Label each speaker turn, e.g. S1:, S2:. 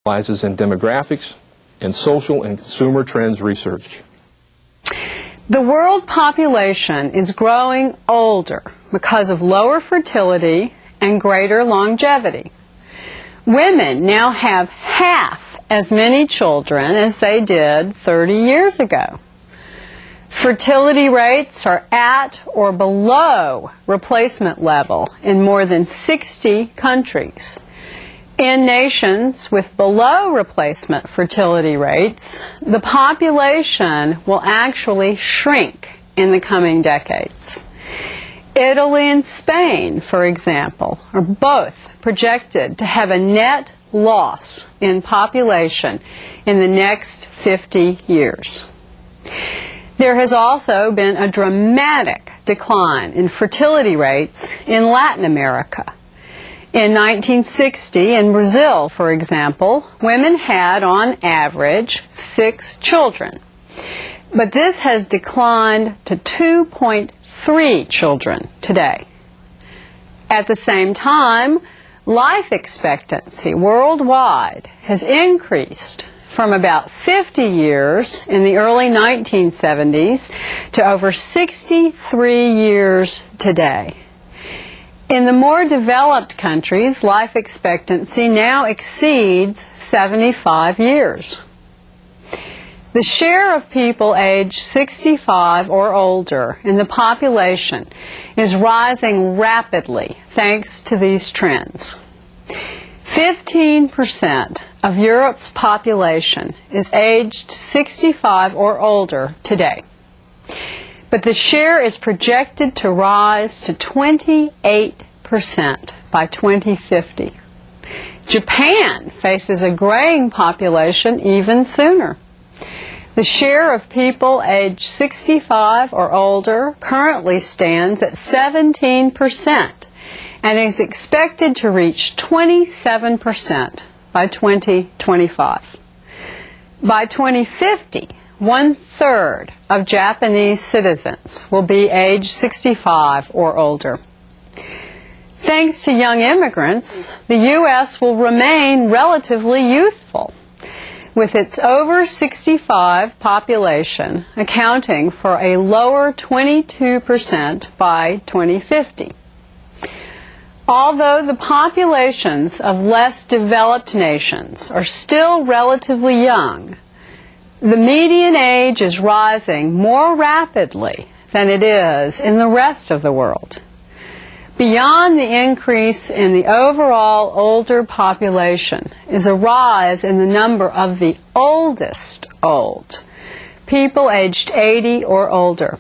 S1: specializes in demographics and social and consumer trends research.
S2: The world population is growing older because of lower fertility and greater longevity. Women now have half as many children as they did 30 years ago. Fertility rates are at or below replacement level in more than 60 countries. In nations with below replacement fertility rates, the population will actually shrink in the coming decades. Italy and Spain, for example, are both projected to have a net loss in population in the next 50 years. There has also been a dramatic decline in fertility rates in Latin America. In 1960, in Brazil, for example, women had, on average, 6 children. But this has declined to 2.3 children today. At the same time, life expectancy worldwide has increased from about 50 years in the early 1970s to over 63 years today. In the more developed countries, life expectancy now exceeds 75 years. The share of people aged 65 or older in the population is rising rapidly thanks to these trends. 15% of Europe's population is aged 65 or older today. But the share is projected to rise to 28% by 2050. Japan faces a graying population even sooner. The share of people aged 65 or older currently stands at 17% and is expected to reach 27% by 2025. By 2050, 1/3 of Japanese citizens will be age 65 or older. Thanks to young immigrants, the U.S. will remain relatively youthful, with its over 65 population accounting for a lower 22% by 2050. Although the populations of less developed nations are still relatively young, the median age is rising more rapidly than it is in the rest of the world. Beyond the increase in the overall older population is a rise in the number of the oldest old, people aged 80 or older.